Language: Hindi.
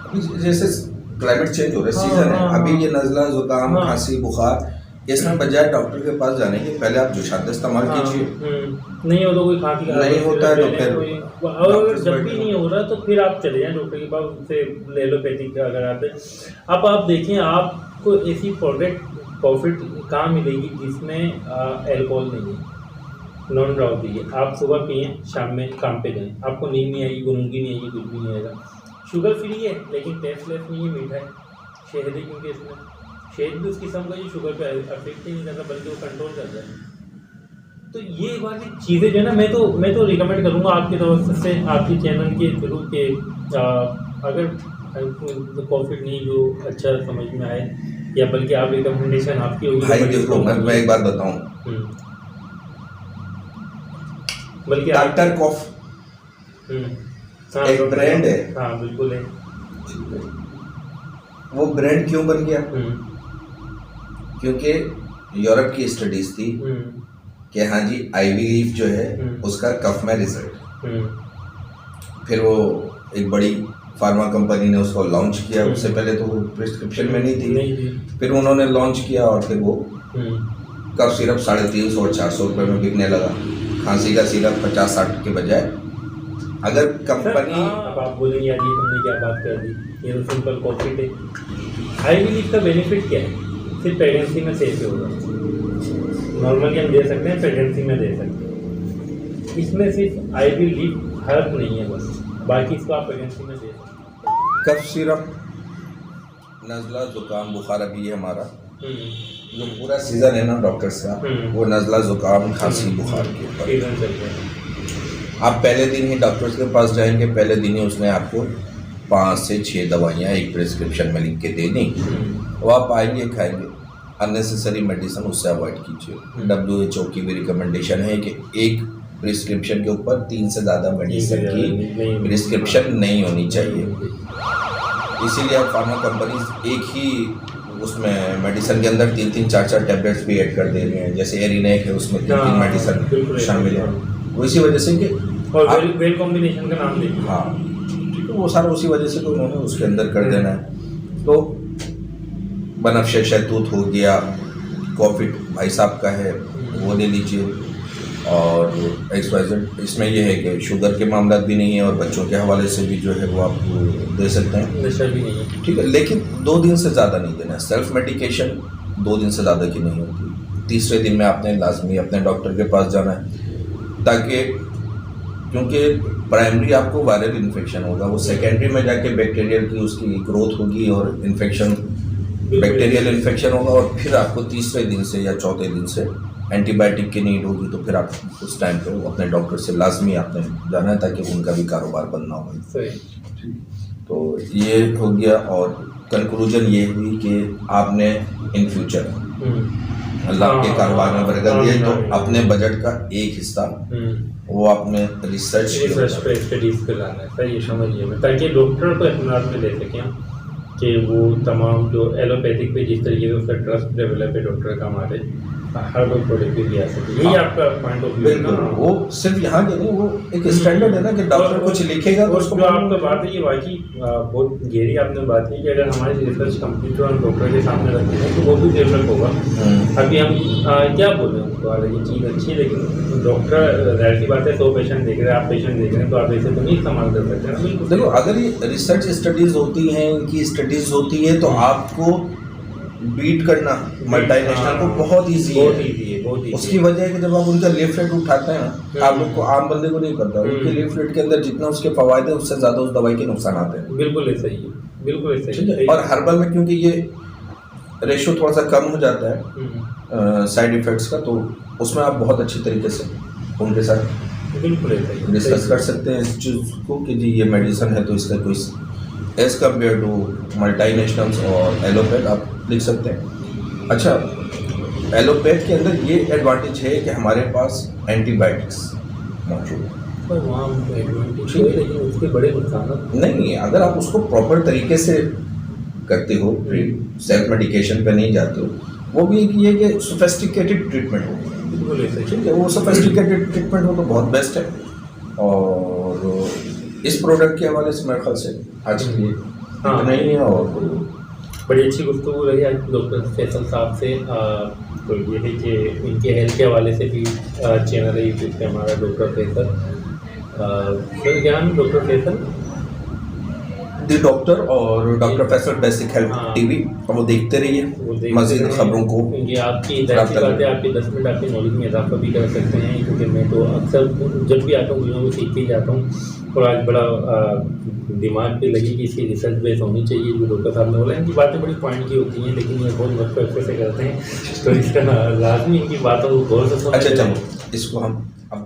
अभी जैसे क्लाइमेट चेंज हो रहा है, सीजन है, अभी ये नज़ला जुकाम खांसी बुखार, इसमें बजाय डॉक्टर के पास जाने के पहले आप जुशाद इस्तेमाल कीजिए। नहीं हो तो कोई खांसी नहीं होता है तो फिर और जब भी नहीं हो रहा तो फिर आप चले जाएं डॉक्टर के पास, उससे एलोपैथिक अगर आते। अब आप देखें, आपको ऐसी प्रॉफिट कहाँ मिलेगी जिसमें अल्कोहल नहीं है, नॉन ड्राउटी है। आप सुबह पिए, शाम में काम पे जाएं, आपको नींद नहीं आएगी, गुनूंगी नहीं आएगी, कुछ भी नहीं आएगा। शुगर फ्री है लेकिन टेस्टलेस नहीं है, मीठा है, शहद है क्योंकि इसमें शहद भी उस किस्म का जो शुगर पे अफेक्ट ही नहीं करता बल्कि वो कंट्रोल करता है। तो ये वाली चीज़ें जो है ना, मैं तो रिकमेंड करूँगा आपकी तरफ से, आपके चैनल के थ्रू के अगर प्रॉफिट नहीं जो अच्छा समझ में आए, या बल्कि आप रिकमेंडेशन आपकी होगी। भाई देखो, मैं एक बात बताऊँ, बल्कि डॉक्टर कॉफ एक ब्रांड है। हाँ बिल्कुल है। वो ब्रांड क्यों बन गया? क्योंकि यूरोप की स्टडीज थी कि हाँ जी आईवी लीफ जो है उसका कफ में रिजल्ट, फिर वो एक बड़ी फार्मा कंपनी ने उसको लॉन्च किया। उससे पहले तो वो प्रिस्क्रिप्शन में नहीं थी, फिर उन्होंने लॉन्च किया और फिर वो कफ सिरप 350 और 400 रुपये में बिकने लगा। खांसी का सिरप 50-60 के बजाय अगर कंपनी। अब आप बोलेंगे यार ये तुमने क्या बात कर दी, ये तो सिंपल प्रॉफिट है। आईवी लीफ का बेनिफिट क्या है? सिर्फ प्रेगनेंसी में सेफ होगा, नॉर्मली हम दे सकते हैं, प्रेगनेंसी में दे सकते हैं। इसमें सिर्फ आईवी लीफ हर्ब नहीं है बस, बाकी इसको आप प्रेगनेंसी में दे सकते हैं। कफ सिरप, नज़ला जुकाम बुखार, अभी ये हमारा जो पूरा सीज़न है ना डॉक्टर्स का, वो नज़ला जुकाम खांसी बुखार के ऊपर। आप पहले दिन ही डॉक्टर्स के पास जाएंगे, पहले दिन ही उसने आपको 5 से 6 दवाइयाँ एक प्रिस्क्रिप्शन में लिख के देनी, वो आप आएंगे खाएंगे। अननेसेसरी मेडिसिन उससे अवॉइड कीजिए। WHO की भी रिकमेंडेशन है कि एक प्रिस्क्रिप्शन के ऊपर 3 से ज़्यादा मेडिसिन की प्रिस्क्रिप्शन नहीं होनी चाहिए। इसीलिए अब फार्मा कंपनीज एक ही उसमें मेडिसिन के अंदर 3-3, 4-4 टैबलेट्स भी ऐड कर दे रही हैं। जैसे एरिनेक है, उसमें 3 मेडिसिन शामिल है, वो इसी वजह से कि और वेल कॉम्बिनेशन का नाम देखिए। हाँ ठीक है, वो सारा उसी वजह से तो उन्होंने उसके अंदर कर देना है। तो बनफशे शहतूत हो गया, कॉफिट भाई साहब का है वो ले लीजिए, और XYZ। इसमें यह है कि शुगर के मामला भी नहीं है, और बच्चों के हवाले से भी जो है वो आप दे सकते हैं, नशा भी नहीं है, ठीक है। लेकिन 2 दिन से ज़्यादा नहीं देना है। सेल्फ मेडिकेशन 2 दिन से ज़्यादा की नहीं होती। तीसरे दिन में आपने लाजमी अपने डॉक्टर के पास जाना है, ताकि क्योंकि प्राइमरी आपको वायरल इन्फेक्शन होगा, वो सेकेंडरी में जाके बैक्टीरियल की उसकी ग्रोथ होगी और इन्फेक्शन, बैक्टीरियल इन्फेक्शन होगा, और फिर आपको तीसरे दिन से या चौथे दिन से एंटीबायोटिक की नीड होगी। तो फिर आप उस टाइम पे अपने डॉक्टर से लाजमी आपने जाना है, ताकि उनका भी कारोबार बंद ना हो। तो ये हो गया, और कंक्लूजन ये हुई कि आपने इन फ्यूचर अल्लाह के कारोबार में बरकत दिए, तो अपने बजट का एक हिस्सा वो आपने रिसर्च पे स्टडीज पे लाना है। सही समझिए मैं, ताकि डॉक्टर को इत्मीनान में ले सकें कि वो तमाम जो एलोपैथिक पे जिस तरीके से उसका ट्रस्ट डेवलप है डॉक्टर का, हमारे हर कोई प्रोडक्ट भी आ सके। यही आपका पॉइंट ऑफ व्यू है ना? वो सिर्फ यहाँ के नहीं, वो एक स्टैंडर्ड है ना कि डॉक्टर कुछ लिखेगा तो उसको। जो आपका बात है ये वाकई बहुत गहरी आपने बात की कि अगर हमारी रिसर्च कंप्लीट हो, हम डॉक्टर के सामने रखते हैं तो वो भी डेवलप होगा। अभी हम क्या बोल रहे हैं उसको, ये चीज़ अच्छी है, लेकिन डॉक्टर जाहिर सी बात है 100 पेशेंट देख रहे हैं, आप पेशेंट देख रहे हैं, तो आप ऐसे तो नहीं इस्तेमाल कर सकते हैं। बिल्कुल देखो, अगर ये रिसर्च स्टडीज़ होती हैं, इनकी स्टडीज़ होती है, तो आपको बीट करना मल्टीनेशनल को बहुत ईजी है। उसकी वजह है कि जब आप उनका लिफ्ट रेट उठाते हैं ना, आप लोग को, आम बंदे को नहीं पता, उनके लिफ्ट रेट के अंदर जितना उसके फवायदे हैं उससे ज़्यादा उस दवाई के नुकसान आते हैं। बिल्कुल सही है, बिल्कुल सही है। और हर्बल में क्योंकि ये रेशो थोड़ा सा कम हो जाता है साइड इफ़ेक्ट्स का, तो उसमें आप बहुत अच्छी तरीके से उनके साथ बिल्कुल डिस्कस कर सकते हैं इस चीज़ को कि जी ये मेडिसिन है तो इसका कोई एज़ कम्पेयर टू मल्टीनेशनल्स और एलोपैथ आप लिख सकते हैं। अच्छा, एलोपैथ के अंदर ये एडवांटेज है कि हमारे पास एंटीबायोटिक्स मौजूद है, लेकिन उसके बड़े नुकसान नहीं। अगर आप उसको प्रॉपर तरीके से करते हो, सेल्फ मेडिकेशन पे नहीं जाते हो, वो भी एक ये कि सोफिस्टिकेटेड ट्रीटमेंट हो, ठीक है। वो सोफिस्टिकेटेड ट्रीटमेंट हो तो बहुत बेस्ट है। और इस प्रोडक्ट के हवाले से मेरे ख्याल से आज के लिए हाँ। इतना ही है और कोई बड़ी अच्छी गुफ्तगू रही आज डॉक्टर फैसल साहब से। तो ये है कि इनके हेल्थ के हवाले से भी चैनल है यूट्यूब पे हमारा डॉक्टर फैसल फिर ज्ञान डॉक्टर फैसल दी डॉक्टर और डॉक्टर फैसल बेसिक हेल्थ हाँ। टीवी, और वो देखते रहिए मज़ीद खबरों को। क्योंकि आपकी जाहिर बात है, आपके 10 मिनट आपकी नॉलेज में इजाफा भी कर सकते हैं, क्योंकि मैं तो अक्सर जब भी आता हूँ दुनिया को सीखते ही जाता हूँ। और आज बड़ा दिमाग पे लगी कि इसकी रिसर्च बेस होनी चाहिए। जो डॉक्टर साहब ने बोला, इनकी बातें बड़ी पॉइंट की होती हैं, लेकिन ये बहुत वक्त अच्छे से करते हैं, तो इसका लाजमी इनकी बातों को गौर से सुनना अच्छा चाहिए। चलो इसको हम अब